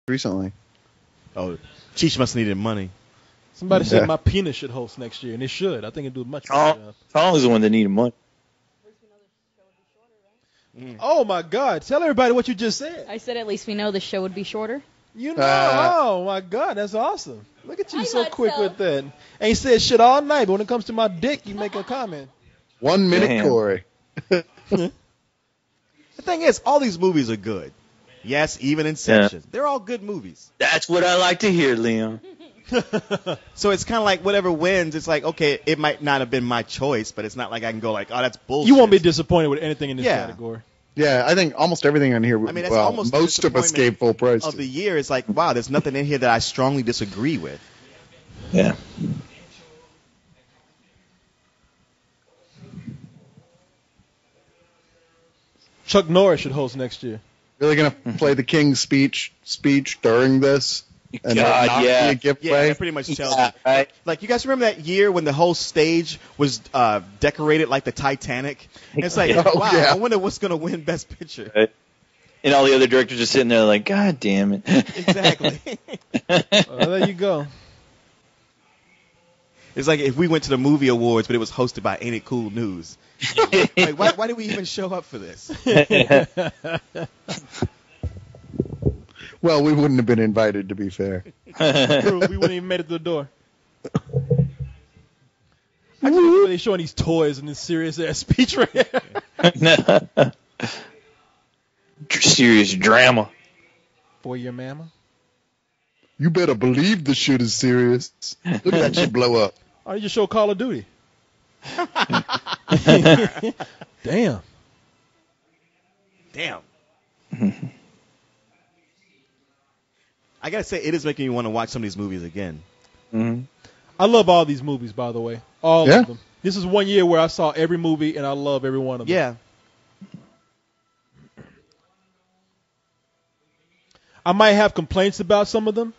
recently. Oh, Cheech must have needed money. Somebody said my penis should host next year, and it should. I think it'd do a much better job. Charles is the one that needed money. Oh, my God. Tell everybody what you just said. I said at least we know the show would be shorter. You know, oh, my God, that's awesome. Look at you so quick so. with that. Ain't said shit all night, but when it comes to my dick, you make a comment. 1 minute, Corey. The thing is, all these movies are good. Yes, even Inception. Yeah. They're all good movies. That's what I like to hear, Liam. So it's kind of like whatever wins, it's like, okay, it might not have been my choice, but it's not like I can go like, oh, that's bullshit. You won't be disappointed with anything in this category. Yeah, I think almost everything on here, that's almost most of Escape Full Price. Of the year, it's like, wow, there's nothing in here that I strongly disagree with. Yeah. Chuck Norris should host next year. Really going to play the King's speech during this? And not be a giveaway? That pretty much tells you. Right. Like, you guys remember that year when the whole stage was decorated like the Titanic? And it's like, wow, I wonder what's going to win Best Picture. Right. And all the other directors are sitting there like, God damn it. Exactly. There you go. It's like if we went to the movie awards, but it was hosted by Ain't It Cool News. Like, why did we even show up for this? Well, we wouldn't have been invited, to be fair. True, we wouldn't even made it to the door. I just remember they showing these toys in this serious-ass speech right here. Serious drama. For your mama? You better believe the shit is serious. Look at that shit blow up. Oh, you just show Call of Duty. Damn. I gotta say, it is making me want to watch some of these movies again. Mm-hmm. I love all these movies, by the way. All of them. This is 1 year where I saw every movie, and I love every one of them. Yeah. I might have complaints about some of them,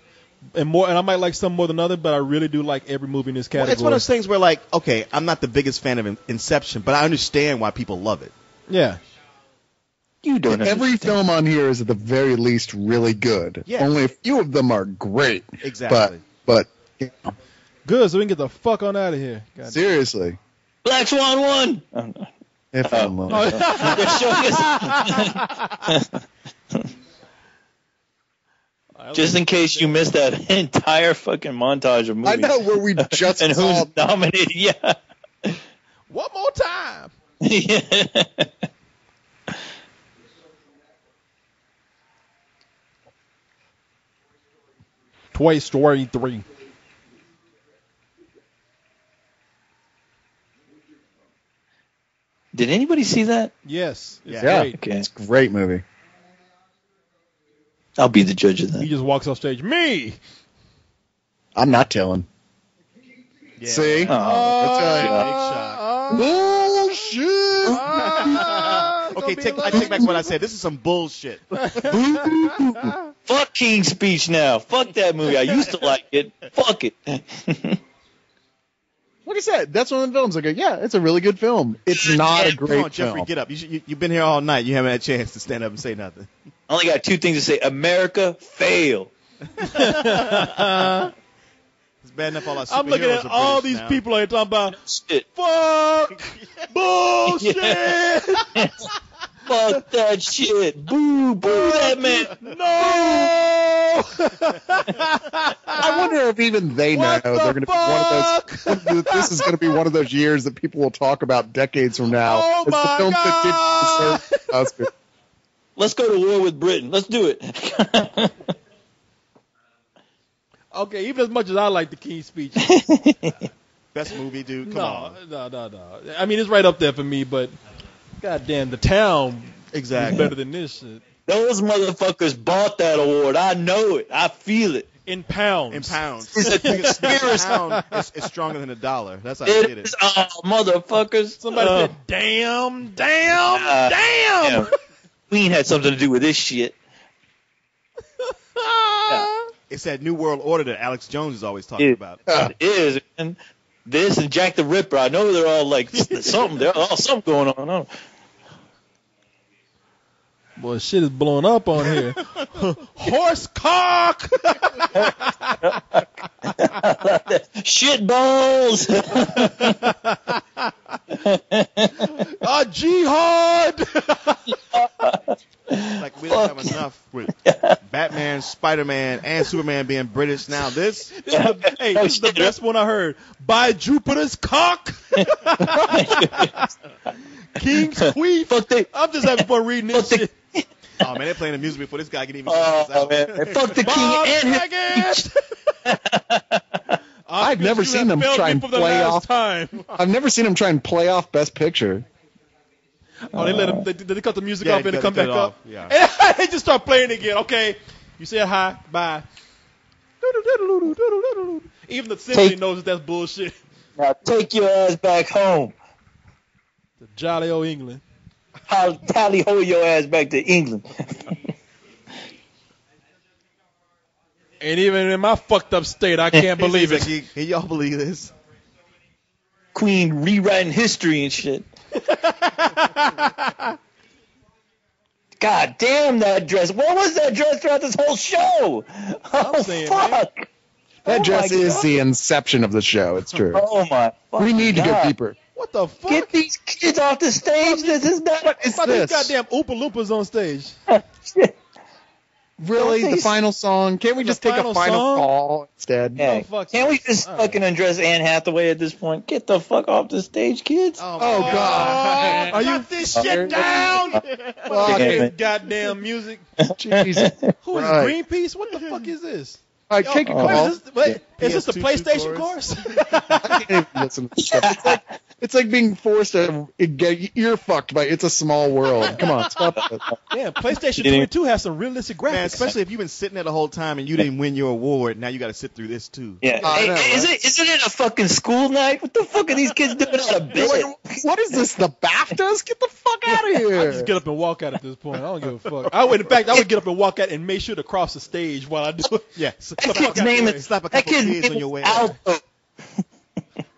and I might like some more than others, but I really do like every movie in this category. Well, it's one of those things where, like, okay, I'm not the biggest fan of Inception, but I understand why people love it. Yeah. You don't Every film on here is at the very least really good. Yeah. Only a few of them are great. Exactly. But you know. Good, so we can get the fuck on out of here. God Seriously. Black Swan won. If I'm Just in case you missed that entire fucking montage of movies. I know where we just and who's nominated. Yeah. One more time. Yeah. Toy Story 3. Did anybody see that? Yes. It's yeah. great. Okay. It's a great movie. I'll be the judge of that. He just walks off stage. Me! I'm not telling. Yeah. See? Bullshit! Okay, I take back what I said. This is some bullshit. Fuck King's Speech now. Fuck that movie. I used to like it. Fuck it. Like I said, that's one of the films. I go, yeah, it's a really good film. It's not a great Come on, Jeffrey, film. get up. You've been here all night. You haven't had a chance to stand up and say nothing. I only got two things to say. America, fail. It's bad enough all our superheroes I'm looking at are all British these now. people are talking about Shit. fuck bullshit. Fuck that shit. Boo, boo that man. No. I wonder if even they know What they're the going to be one of those. This is going to be one of those years that people will talk about decades from now. Oh as the my films that didn't God. deserve the Oscar. Let's go to war with Britain. Let's do it. Okay, even as much as I like the King's Speech. Best movie, dude. Come on. No. I mean, it's right up there for me, but goddamn, The Town is better than this shit. Those motherfuckers bought that award. I know it. I feel it. In pounds. In pounds. It's a conspiracy. Pound is stronger than $1. That's how I get It it. is, motherfuckers. Somebody said, damn. Queen had something to do with this shit. It's that New World Order that Alex Jones is always talking about. It is. And this and Jack the Ripper. I know they're all like something. They're all something going on. Boy, shit is blowing up on here. Horse cock. Shit balls. Jihad. Like we don't have enough with Batman, Spider-Man, and Superman being British. Now this is the best one I heard. By Jupiter's cock. King's queef. I'm just having fun reading this shit. Oh man, they're playing the music before this guy can even. Oh man, fuck the king and his. I've never seen them try and play off. I've never seen them try and play off Best Picture. Oh, they let him. They cut the music off and they come back up. Yeah. And they just start playing again. Okay, you said hi, bye. Even the symphony knows that's bullshit. Now take your ass back home. The jolly old England. I'll tally-ho your ass back to England. And even in my fucked up state, I can't believe it. Can y'all believe this? Queen rewriting history and shit. God damn that dress. What was that dress throughout this whole show? Oh, fuck. Man. That dress is the inception of the show. It's true. Oh, my We need to go deeper. What the fuck? Get these kids off the stage. This is not. What is this? These goddamn Oompa Loompas on stage. Really? The final song? Can't we just take a final call instead? Yeah. Can't we just fucking undress Anne Hathaway at this point? Get the fuck off the stage, kids. Oh God. Are you this shit down? Goddamn music. Jesus. Who is Greenpeace? What the fuck is this? All right, take a call. Is this the PlayStation course? I can't even listen to this stuff. It's like being forced to get ear fucked by It's a Small World. Come on, stop it. Yeah, PlayStation 22 has some realistic graphics. Man, especially if you've been sitting there the whole time and you didn't win your award. Now you got to sit through this too. Yeah. Isn't it a fucking school night? What the fuck are these kids doing out of bed? What is this? The BAFTAs? Get the fuck out of here! I just get up and walk out at this point. I don't give a fuck. I would get up and walk out and make sure to cross the stage while I do it. Yeah. That kid's name is slap a couple kids on your way out.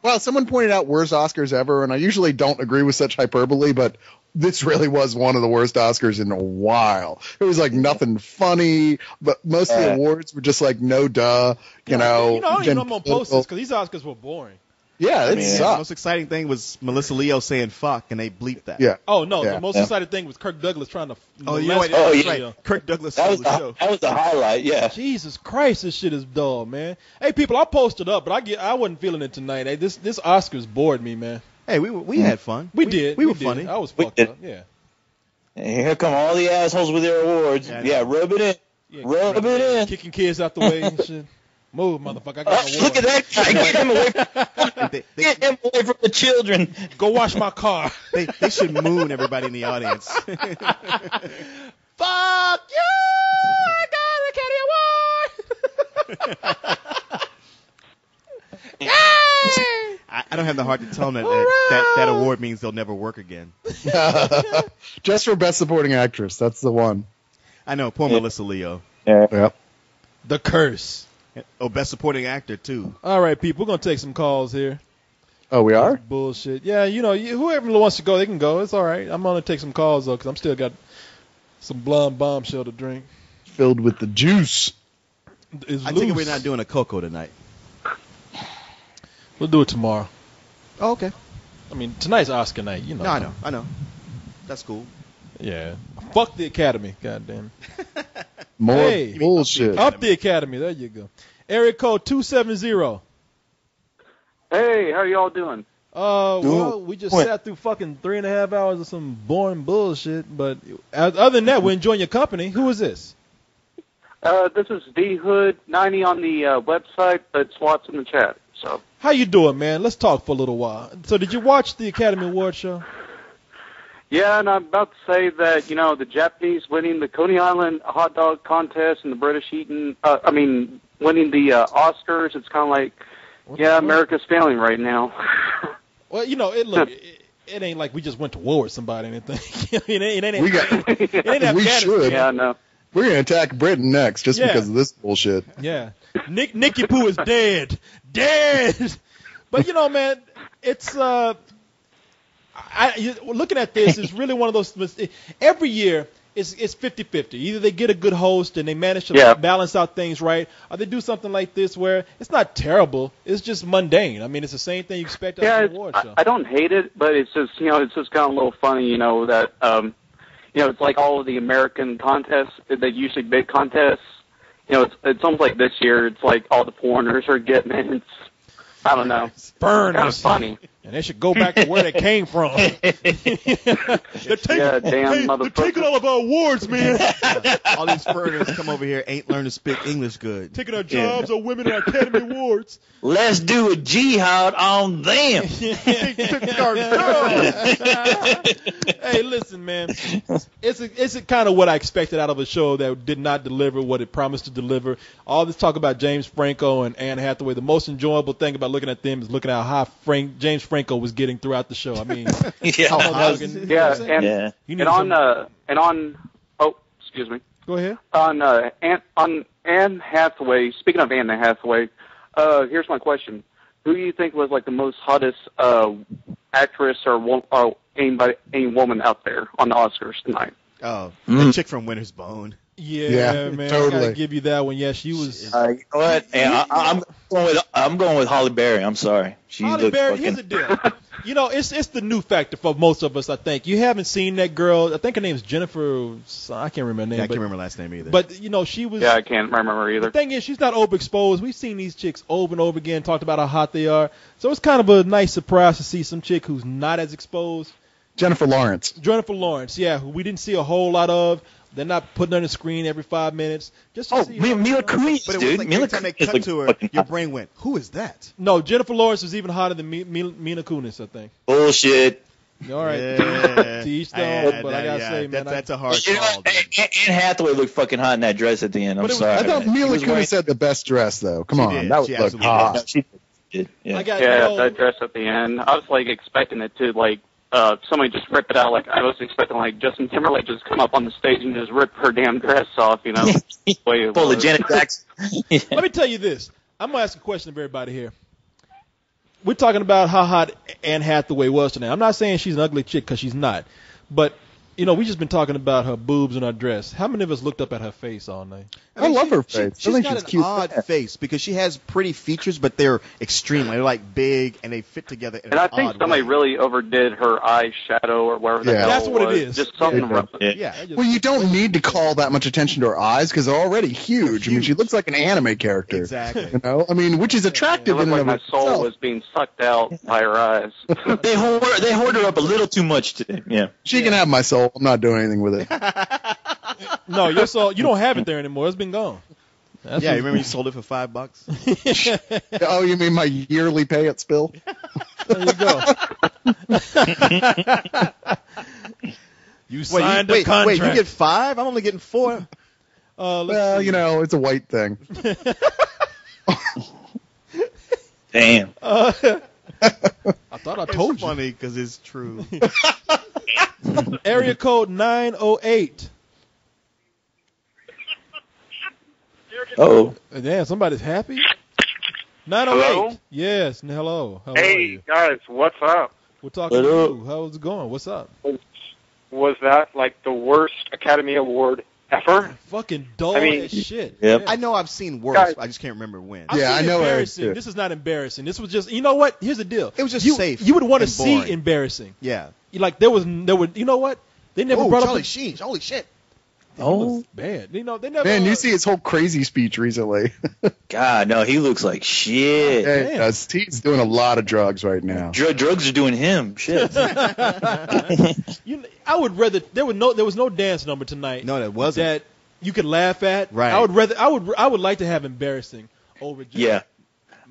Well, someone pointed out worst Oscars ever, and I usually don't agree with such hyperbole, but this really was one of the worst Oscars in a while. It was like nothing funny, but most of the awards were just like no duh, you know. I don't even know I'm gonna post this because these Oscars were boring. Yeah, it sucked. The most exciting thing was Melissa Leo saying "fuck" and they bleeped that. Yeah. Oh no, the most exciting thing was Kirk Douglas trying to. Right. Kirk Douglas. That was the highlight. Yeah. Jesus Christ, this shit is dull, man. Hey, people, I posted up, but I wasn't feeling it tonight. Hey, this Oscars bored me, man. Hey, we had fun. We did. We were funny. I was fucked up. Yeah. And here come all the assholes with their awards. Yeah, rub it in. Yeah, rub it in. Kicking kids out the way and shit. Move, motherfucker. I got an award. Look at that guy. Get him away from the children. Go wash my car. They should moon everybody in the audience. Fuck you! I got the Academy Award! Yay! I don't have the heart to tell them that award means they'll never work again. Just for Best Supporting Actress. That's the one. I know. Poor Melissa Leo. Yeah. The curse. Oh, Best Supporting Actor, too. All right, people. We're going to take some calls here. Oh, we are? That's bullshit. Yeah, whoever wants to go, they can go. It's all right. I'm going to take some calls, though, because I'm still got some blonde bombshell to drink. Filled with the juice. I think we're not doing a cocoa tonight. We'll do it tomorrow. Oh, okay. I mean, tonight's Oscar night, you know. No, I know. That's cool. Yeah. Fuck the Academy, goddamn. More bullshit. Up the Academy. There you go. Area code 270. Hey, how y'all doing? Well, we just sat through fucking 3.5 hours of some boring bullshit. But other than that, we're enjoying your company. Who is this? This is DHood90 on the website, but SWAT's in the chat. So. How you doing, man? Let's talk for a little while. So, did you watch the Academy Award show? Yeah, and I'm about to say that, the Japanese winning the Coney Island hot dog contest and the British winning the Oscars, it's kind of like, America's failing right now. Well, it ain't like we just went to war with somebody or anything. it ain't we should. Yeah, no. We're going to attack Britain next just because of this bullshit. Yeah. Nicky Poo is dead. Dead! But, man, it's... looking at this is really one of those. Every year, it's 50-50. Either they get a good host and they manage to balance out things right, or they do something like this where it's not terrible. It's just mundane. I mean, it's the same thing you expect out of an award show. I don't hate it, but it's just it's just kind of a little funny, that it's like all of the American contests, that usually big contests. It's almost like this year. It's like all the foreigners are getting it. It's, I don't know. Burn. It's kind of funny. And they should go back to where they came from. They're taking all of our awards, man. All these foreigners come over here, ain't learned to speak English good. Taking our jobs, our women in our Academy Awards. Let's do a jihad on them. Hey, listen, man. It's kind of what I expected out of a show that did not deliver what it promised to deliver. All this talk about James Franco and Anne Hathaway, the most enjoyable thing about looking at them is looking at how James Franco was getting throughout the show. I mean, excuse me. Go ahead. On Anne Hathaway. Speaking of Anne Hathaway, here's my question: who do you think was like the most hottest actress or any woman out there on the Oscars tonight? Oh, the chick from Winter's Bone. Yeah, man, totally. I gotta give you that one. Yeah, she was. You know what? I'm going with Halle Berry. I'm sorry. Halle Berry. Here's the deal. It's the new factor for most of us. I think you haven't seen that girl. I think her name's Jennifer. I can't remember her name. Yeah, I can't remember her last name either. But she was. Yeah, I can't remember her either. The thing is, she's not overexposed. We've seen these chicks over and over again, talked about how hot they are. So it's kind of a nice surprise to see some chick who's not as exposed. Jennifer Lawrence, yeah, who we didn't see a whole lot of. They're not putting her on the screen every 5 minutes. Just to see Mila Kunis, but it dude. was like every time they cut to her, your brain went, "Who is that?" No, Jennifer Lawrence was even hotter than Mila Kunis, I think. Bullshit. All right, to each their own. But I gotta say, man, that's a hard call. Anne Hathaway looked fucking hot in that dress at the end. I'm sorry. I thought Mila Kunis had the best dress, though. Come on, that looked hot. She did. Yeah, that dress at the end. I was like expecting it to somebody just rip it out. Like I was expecting Justin Timberlake just come up on the stage and just rip her damn dress off. Full of Janet Jackson. Let me tell you this. I'm gonna ask a question of everybody here. We're talking about how hot Anne Hathaway was tonight. I'm not saying she's an ugly chick because she's not, but we just been talking about her boobs and her dress. How many of us looked up at her face all night? I love her face. She's got an odd face because she has pretty features, but they're extreme. They're big and they fit together. And I think somebody really overdid her eyeshadow or whatever. That's what it is. Just something rough. Well, you don't need to call that much attention to her eyes because they're already huge. I mean, she looks like an anime character. Exactly. Which is attractive. It looked like my soul was being sucked out by her eyes. They hoard her up a little too much today. Yeah. She can have my soul. I'm not doing anything with it. No, your soul. You don't have it there anymore. It's been gone. You remember you sold it for $5? Oh, you mean my yearly pay at Spill? There you go. You signed the contract. Wait, you get 5? I'm only getting 4. It's a white thing. Damn. I thought I told it's funny because it's true. Area code 908. Oh. Damn, somebody's happy? 908. Hello? Yes, hello. How are you? Guys, what's up? We're talking to you. How's it going? What's up? Was that like the worst Academy Award ever? Fucking dull as shit. Yep. I know I've seen worse. Guys, I just can't remember when. I know. Embarrassing. This is not embarrassing. This was just, you know what? Here's the deal. It was just safe. You would want to boring. see embarrassing. Yeah. You know what? They never brought Charlie up Sheen. Holy shit. Oh, bad. They never. Man, you see his whole crazy speech recently. God, no, he looks like shit. Yeah, he's doing a lot of drugs right now. Drugs are doing him. Shit. I would rather there was no dance number tonight. No, there wasn't. That you could laugh at. Right. I would like to have embarrassing over. Yeah.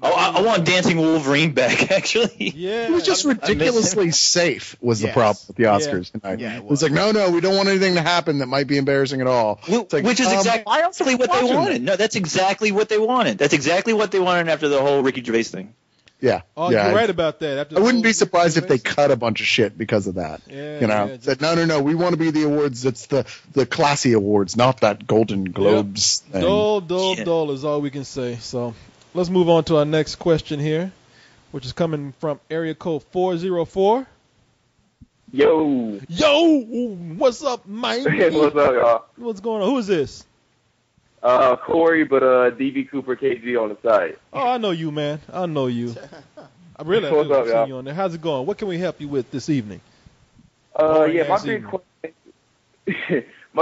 I want Dancing Wolverine back, actually. Yeah. It was just ridiculously safe was the problem with the Oscars tonight. Yeah, it was like, no, we don't want anything to happen that might be embarrassing at all. Which is exactly what they wanted. No, that's exactly what they wanted. That's exactly what they wanted after the whole Ricky Gervais thing. Yeah. Oh, you're right about that. I wouldn't be surprised if they cut a bunch of shit because of that. Said, no, we want to be the awards. It's the classy awards, not that Golden Globes thing. Dull is all we can say. So let's move on to our next question here, which is coming from area code 404. Yo. Yo, what's up, man? What's up, y'all? What's going on? Who is this? Corey, but DB Cooper KG on the side. Oh, I know you, man. I know you. I really What's do. up, I've seen y'all? you on there. How's it going? What can we help you with this evening? My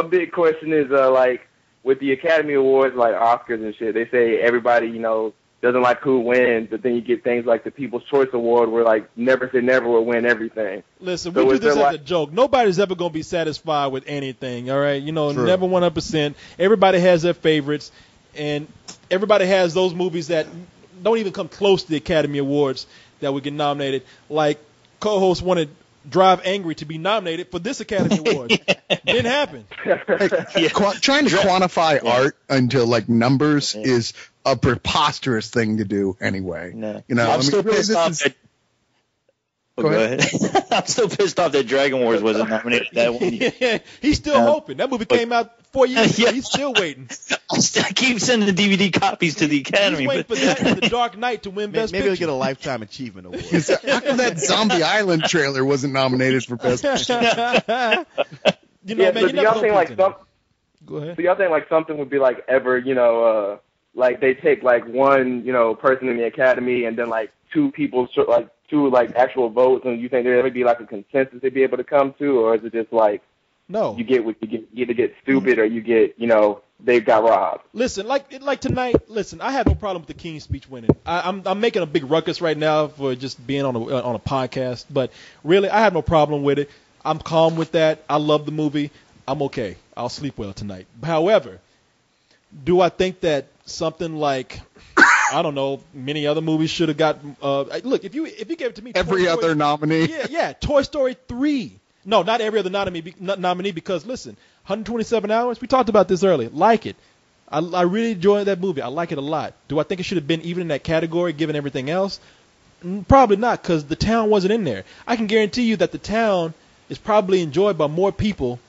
big question is like with the Academy Awards, like Oscars and shit. They say everybody, doesn't like who wins, but then you get things like the People's Choice Award, where like Never Say Never will win everything. Listen, So we do is this there, as a joke. Nobody's ever going to be satisfied with anything, all right? True. Never 100%. Everybody has their favorites, and everybody has those movies that don't even come close to the Academy Awards that would get nominated. Like, co-host wanted Drive Angry to be nominated for this Academy Award. Didn't happen. Trying to quantify art into like numbers is a preposterous thing to do anyway. No. I'm still pissed off that. Go ahead. I'm still pissed off that Dragon Wars wasn't nominated that one year. He's still hoping. That movie came out 4 years ago. He's still waiting. I keep sending the DVD copies to the Academy. He's waiting for that and The Dark Knight to win Best Maybe Picture. he'll get a Lifetime Achievement Award. How come that Zombie Island trailer wasn't nominated for Best Picture? Man, So you do never y'all know think like Putin. some? Go ahead. Do y'all think like something would be like ever, like they take like one, person in the Academy and then like two people, like two like actual votes, and you think there would be like a consensus they'd be able to come to, or is it just like No. you get what you get, you either get stupid or you get, they got robbed? Listen, like tonight. Listen, I have no problem with the King's Speech winning. I'm making a big ruckus right now for just being on a podcast, but really, I have no problem with it. I'm calm with that. I love the movie. I'm okay. I'll sleep well tonight. However, do I think that something like I don't know, many other movies should have got. Look, if you gave it to me, Every other nominee. Yeah, Toy Story 3. No, not every other nominee because listen, 127 hours. We talked about this earlier. Like it. I really enjoyed that movie. I like it a lot. Do I think it should have been even in that category given everything else? Probably not, because The Town wasn't in there. I can guarantee you that The Town is probably enjoyed by more people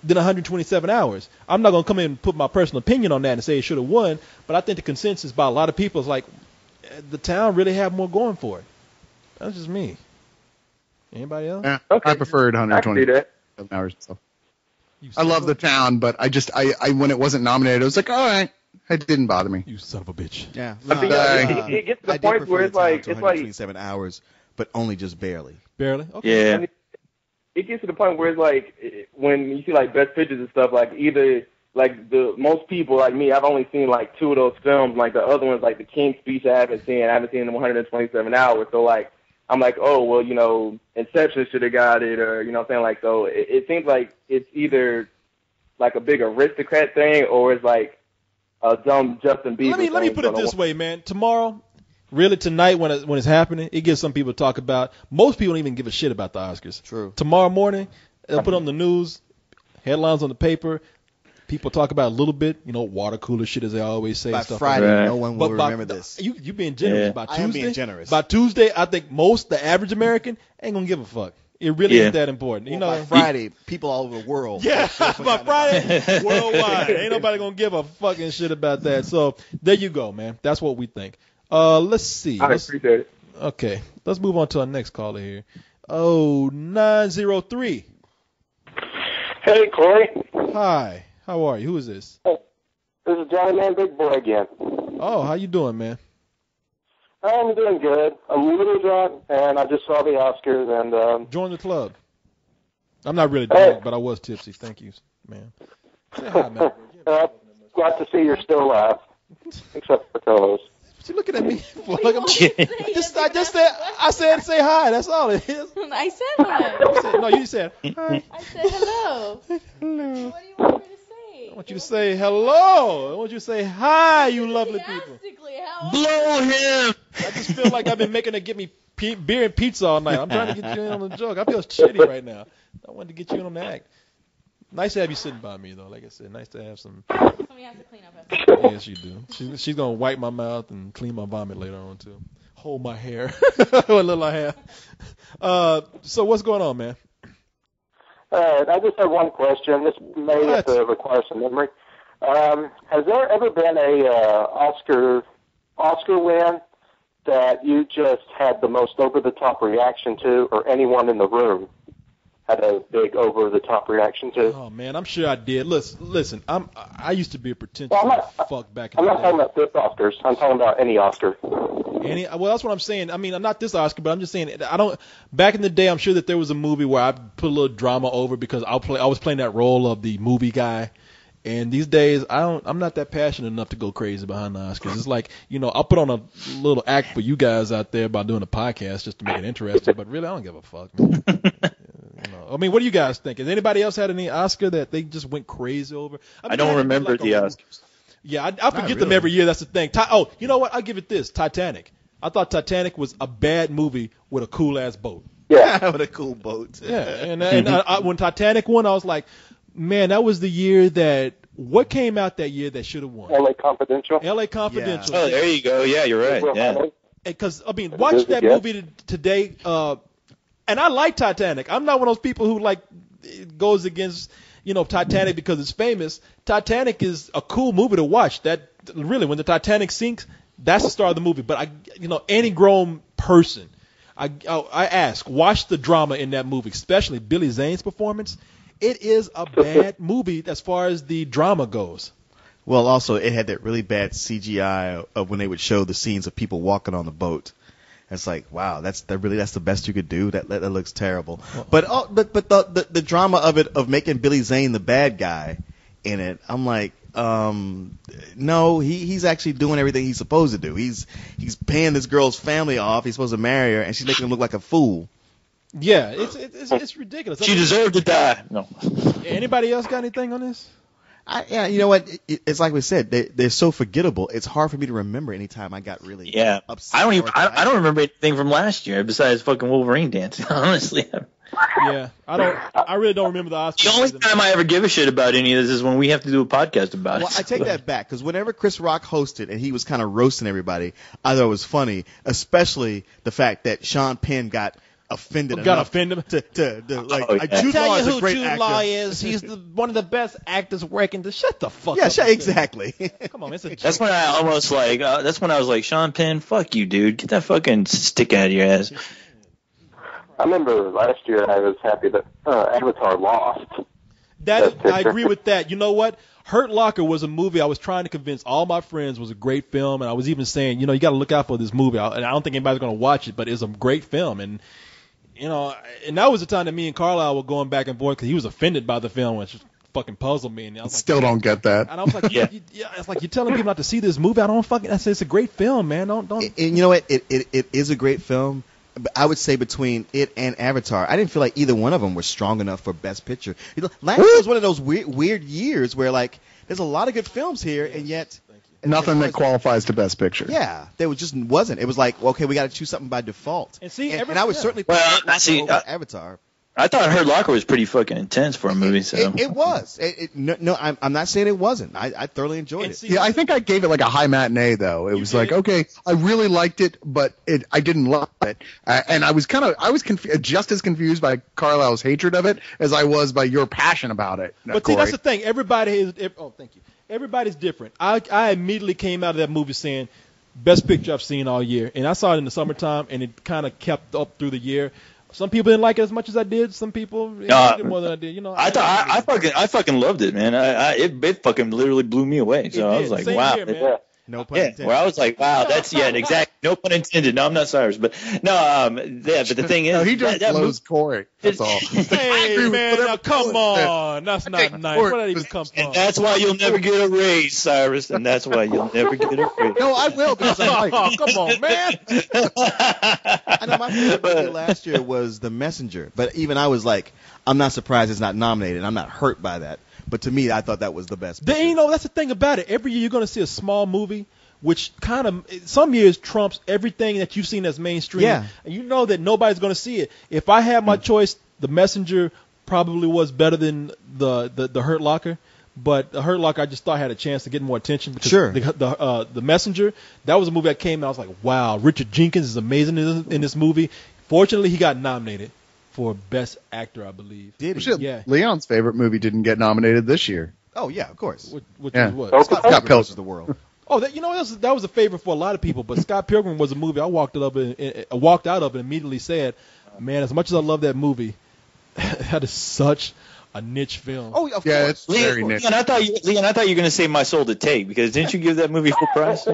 than 127 hours. I'm not going to come in and put my personal opinion on that and say it should have won, but I think the consensus by a lot of people is like, The Town really had more going for it. That's just me. Anybody else? Yeah, Okay. I preferred I can see 127 that. hours. So. I love The Town, but I when it wasn't nominated, I was like, all right, it didn't bother me. You son of a bitch. Yeah. I think it gets to the point where it's like 127 hours, but only just barely. Barely? Okay. Yeah. it gets to the point where it's like when you see like best pictures and stuff, like either like the most people like me, I've only seen like 2 of those films. Like the other ones, like the King's Speech, I haven't seen them 127 hours. So like I'm like, oh well, Inception should have got it, or what I'm saying, like, so it seems like it's either like a big aristocrat thing or it's like a dumb Justin Bieber. Let me put it this way, man. Tomorrow, really tonight when it's happening, it gives some people to talk about. Most people don't even give a shit about the Oscars. True. Tomorrow morning, they'll put on the news, headlines on the paper. People talk about a little bit, water cooler shit as they always say. By stuff Friday, like that. no one will remember this. You being generous. Yeah. By I Tuesday, am being generous. By Tuesday, I think the average American ain't gonna give a fuck. It really ain't that important. By Friday, people all over the world. Yeah, by Friday, worldwide. Ain't nobody going to give a fucking shit about that. So there you go, man. That's what we think. Let's see. I appreciate it. Okay, let's move on to our next caller here. 903. Hey, Corey. Hi, how are you? Who is this? This is Johnny Man Big Boy again. Oh, how you doing, man? I'm doing good. I'm a little drunk, and I just saw the Oscars, and Join the club. I'm not really drunk, but I was tipsy. Thank you, man. Say hi, man. glad to see you're still alive, except for co-host. What you looking at me for? I said say hi. That's all it is. I said hi. No, you said hi. I said hello. Hello. What do you want me to say? I want you to say hello. I want you to say hi, you lovely people. Enthusiastically, how Blow him. I just feel like I've been making her get me beer and pizza all night. I'm trying to get you in on the joke. I feel shitty right now. I wanted to get you in on the act. Nice to have you sitting by me, though. Like I said, nice to have some. Somebody has to clean up after. Yes, you do. She's going to wipe my mouth and clean my vomit later on, too. Hold my hair. What little I have. So what's going on, man? I just have one question. This may have to require some memory. Has there ever been a Oscar win that you just had the most over-the-top reaction to, or anyone in the room had a big over-the-top reaction to? Oh man, I'm sure I did. Listen, I used to be a pretentious fuck back in I'm the not day. talking about this Oscars. I'm talking about any Oscar. Well, that's what I'm saying. I mean, I'm not this Oscar, but I'm just saying I don't. Back in the day, I'm sure that there was a movie where I put a little drama over because I was playing that role of the movie guy. And these days, I'm not that passionate enough to go crazy behind the Oscars. It's like, I'll put on a little act for you guys out there by doing a podcast just to make it interesting. But really, I don't give a fuck, man. I mean, what do you guys think? Has anybody else had any Oscar that they just went crazy over? I don't remember the Oscars. Yeah, I forget them every year. That's the thing. Oh, you know what? I'll give it this. Titanic. I thought Titanic was a bad movie with a cool-ass boat. Yeah, with a cool boat. Yeah, and when Titanic won, I was like, man, that was the year that – what came out that year that should have won? L.A. Confidential. L.A. Confidential. Yeah. Oh, there you go. Yeah, you're right. Yeah. Because, I mean, watch that movie today, and I like Titanic. I'm not one of those people who, goes against, Titanic because it's famous. Titanic is a cool movie to watch. That really, when the Titanic sinks, that's the star of the movie. But, any grown person, I ask, watch the drama in that movie, especially Billy Zane's performance. It is a bad movie as far as the drama goes. Well, also, it had that really bad CGI of when they would show the scenes of people walking on the boat. It's like, wow, that's the best you could do. That looks terrible. But the drama of it, of making Billy Zane the bad guy in it, I'm like, no, he's actually doing everything he's supposed to do. He's paying this girl's family off. He's supposed to marry her, and she's making him look like a fool. Yeah, it's ridiculous. She deserved to die. No. Anybody else got anything on this? You know what? It's like we said, they're so forgettable. It's hard for me to remember any time I got really upset. I don't remember anything from last year besides fucking Wolverine dancing. Honestly. Yeah, I really don't remember the Oscars. The only time I ever give a shit about any of this is when we have to do a podcast about it. Well, I take that back, because whenever Chris Rock hosted and he was kind of roasting everybody, I thought it was funny, especially the fact that Sean Penn got offended enough to I tell you who Jude Law is. He's one of the best actors working. Shut the fuck up. Yeah, exactly. Come on, it's a joke. That's when I almost that's when I was like, Sean Penn, fuck you, dude. Get that fucking stick out of your ass. I remember last year I was happy that Avatar lost. I agree with that. You know what? Hurt Locker was a movie I was trying to convince all my friends was a great film, and I was even saying, you got to look out for this movie. And I don't think anybody's going to watch it, but it's a great film. And and that was the time that me and Carlisle were going back and forth because he was offended by the film, which fucking puzzled me. And I was still don't get that. And I was like, it's like you're telling people not to see this movie. I said it's a great film, man. Don't. And you know what? It is a great film. But I would say between it and Avatar, I didn't feel like either one of them were strong enough for Best Picture. Last year was one of those weird years where there's a lot of good films here, and yet nothing that qualifies to Best Picture. Yeah, there just wasn't. It was like, okay, we got to choose something by default. And I would certainly put Avatar. I thought Hurt Locker was pretty fucking intense for a movie. It was. No, I'm not saying it wasn't. I thoroughly enjoyed it. Yeah, I think I gave it like a high matinee though. It was like, okay, I really liked it, but I didn't love it, and I was just as confused by Carlisle's hatred of it as I was by your passion about it. But see, that's the thing. Everybody is. Oh, thank you. Everybody's different. I immediately came out of that movie saying, best picture I've seen all year, and I saw it in the summertime, and it kind of kept up through the year. Some people didn't like it as much as I did. Some people liked it more than I did. I fucking loved it, man. It fucking literally blew me away. So I was like, wow. Here, no pun intended. Where I was like, wow, that's exact. No pun intended. No, I'm not Cyrus, but no, but the thing is, he just blows Corey. That's all. Hey man, now come on, that's not nice. Where did that even come from? And that's why you'll never get a raise, Cyrus. And that's why you'll never get a raise. No, I will because I like. Oh, come on, man. I know my favorite movie last year was The Messenger, but even I was like, I'm not surprised it's not nominated. I'm not hurt by that. But to me, I thought that was the best. That's the thing about it. Every year you're going to see a small movie, which kind of some years trumps everything that you've seen as mainstream. Yeah. And you know that nobody's going to see it. If I had my choice, The Messenger probably was better than the Hurt Locker. But the Hurt Locker I just thought had a chance to get more attention. Because sure. The Messenger, that was a movie that came out. I was like, wow, Richard Jenkins is amazing in this movie. Fortunately, he got nominated for Best Actor, I believe. Did he? Yeah. Leon's favorite movie didn't get nominated this year. Oh, yeah, of course. Which was what? Scott Pilgrim versus the World. Oh, that was a favorite for a lot of people. But Scott Pilgrim was a movie I walked out of and immediately said, man, as much as I love that movie, That is such a niche film. Oh, of Yeah, course. it's very niche. Leon, I thought you were going to say My Soul to Take, because didn't you give that movie full price?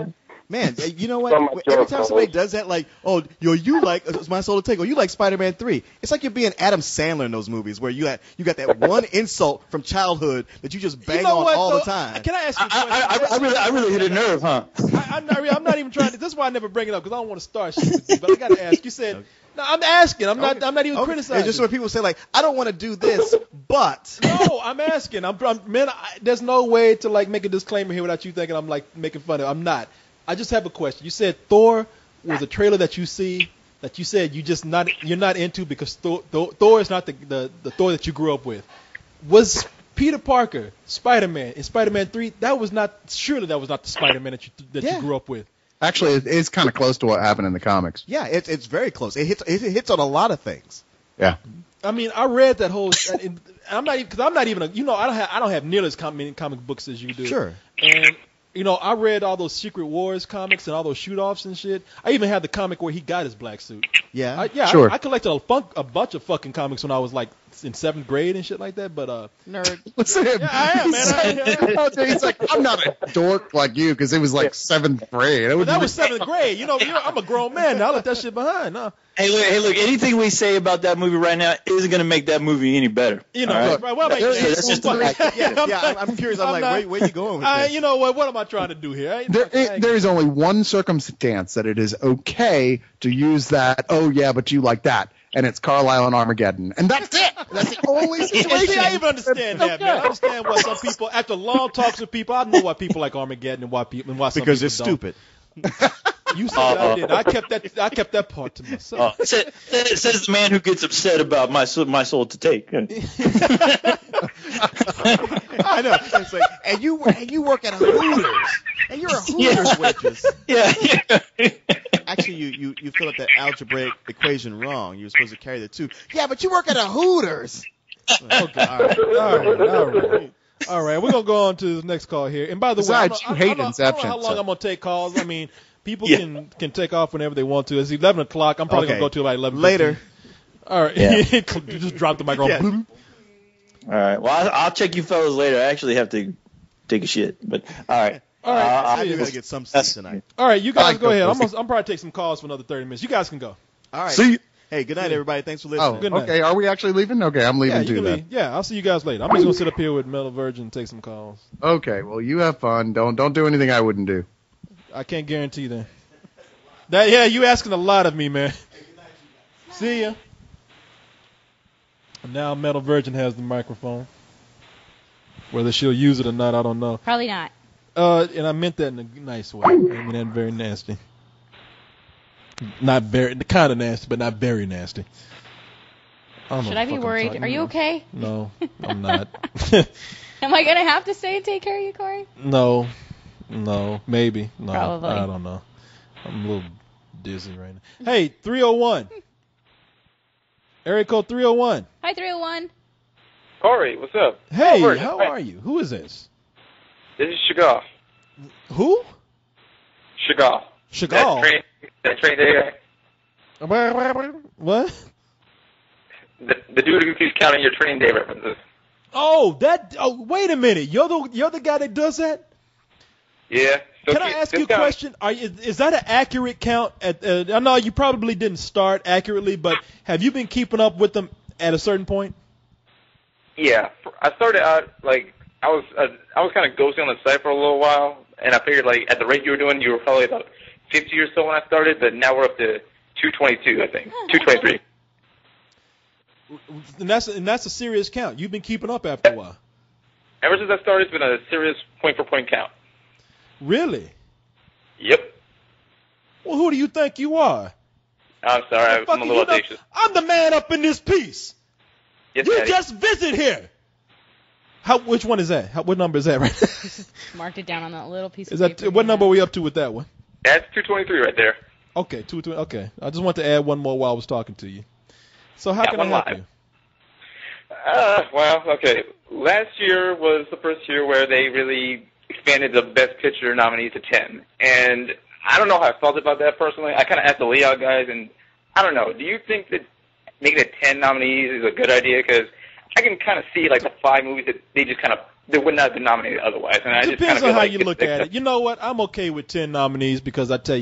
Man, you know So what? much Every joke, time somebody fellas. does that, like, oh, you like My Soul to Take, or you like Spider-Man 3, it's like you're being Adam Sandler in those movies where you got that one insult from childhood that you just bang on all the time. Can I ask you a question? I really hit a nerve, huh? I'm not even trying to. This is why I never bring it up, because I don't want to start shit with you. But I got to ask. You said, no, I'm asking. I'm not even criticizing. It's just when people say, like, I don't want to do this, but. No, I'm asking. There's no way to like make a disclaimer here without you thinking I'm like making fun of. I'm not. I just have a question. You said Thor was a trailer that you see that you said you're not into because Thor is not the Thor that you grew up with. Was Peter Parker Spider-Man in Spider-Man 3? That was not the Spider-Man that you grew up with. Actually, it is kind of close to what happened in the comics. Yeah, it's very close. It hits on a lot of things. Yeah. I mean, I read that whole. I'm not even I don't have nearly as many comic books as you do. Sure. And I read all those Secret Wars comics and all those shoot-offs and shit. I even had the comic where he got his black suit. Yeah. Sure. I collected a bunch of fucking comics when I was like in 7th grade and shit like that. But Nerd. Listen to him. yeah, I am, man. He's like, I'm not a dork like you, because it was like 7th grade. That was 7th grade. I'm a grown man now. I left that shit behind. No. Hey, look! Anything we say about that movie right now isn't going to make that movie any better. All right? Well, That's just I'm curious. I'm like, where you going with this? You know what? What am I trying to do here? There is only one circumstance that it is okay to use that, oh yeah, but you like that, and it's Carlisle and Armageddon. And that's it. That's the only situation. See, I even understand that, man. I understand why some people, after long talks with people, I know why people like Armageddon and why some Because people it's don't. stupid. You said I did. I kept that part to myself. It says the man who gets upset about my soul to take. I know. It's like, and you work at a Hooters, and you're a Hooters waitress. Yeah. Actually, you fill up that algebraic equation wrong. You're supposed to carry the 2. Yeah, but you work at a Hooters. Okay. All right. We're gonna go on to the next call here. And by the Besides, way, you hate I don't Inception. know how long so. I'm gonna take calls. I mean, people can take off whenever they want to. It's 11 o'clock. I'm probably Okay. gonna go to like 11. Later. All right. Yeah. Just drop the microphone. Yeah. All right. Well, I'll check you fellas later. I actually have to take a shit, but all right. All right. I do gotta get some sleep tonight. All right. You guys like go ahead. those I'm probably take some calls for another 30 minutes. You guys can go. All right. See. Hey, good night, everybody. Thanks for Oh, listening. Good night. okay. Are we actually leaving? Okay, I'm Yeah, leaving you too can then. leave. Yeah, I'll see you guys later. I'm just gonna sit up here with Metal Virgin and take some calls. Okay, well, you have fun. Don't do anything I wouldn't do. I can't guarantee that. Yeah, you asking a lot of me, man. See ya. And now Metal Virgin has the microphone. Whether she'll use it or not, I don't know. Probably not. And I meant that in a nice way. I mean that very nasty. Not very, kind of nasty, but not very nasty. Should I be worried? Are you okay? No, I'm not. Am I gonna have to stay and take care of you, Corey? No, maybe. No, Probably. I don't know. I'm a little dizzy right now. Hey, 301. Area code 301. Hi, 301. Corey, what's up? Hey, Robert, how hi. are you? Who is this? This is Chagall. Who? Chagall. Chagall. That train there. What? The dude who keeps counting your training day references. Oh, wait a minute. You're the guy that does that? Yeah. So Can I ask you a question? Is that an accurate count? I know you probably didn't start accurately, but have you been keeping up with them at a certain point? Yeah. I started out, like, I was kind of ghosting on the site for a little while, and I figured, like, at the rate you were doing, you were probably about 50 or so when I started, but now we're up to 222, I think. 223. And that's a serious count. You've been keeping up after a while. Ever since I started, it's been a serious point-for-point count. Really? Yep. Well, who do you think you are? I'm sorry, I'm a little audacious. I'm the man up in this piece. Yes, You Daddy. just visit here. Which one is that? What number is that right? Marked it down on that little piece Is of that paper. what number are we up to with that one? That's 223 right there. Okay, 220. Okay, I just want to add one more while I was talking to you. So how Got can I one help live. you? Well, okay. Last year was the first year where they really expanded the Best Picture nominees to 10. And I don't know how I felt about that personally. I kind of asked the layout guys, and I don't know. Do you think that making it 10 nominees is a good idea because I can kind of see like the 5 movies that they would not have been nominated otherwise. And I just kind Depends of on how like you look at it. You know what? I'm okay with 10 nominees because I tell you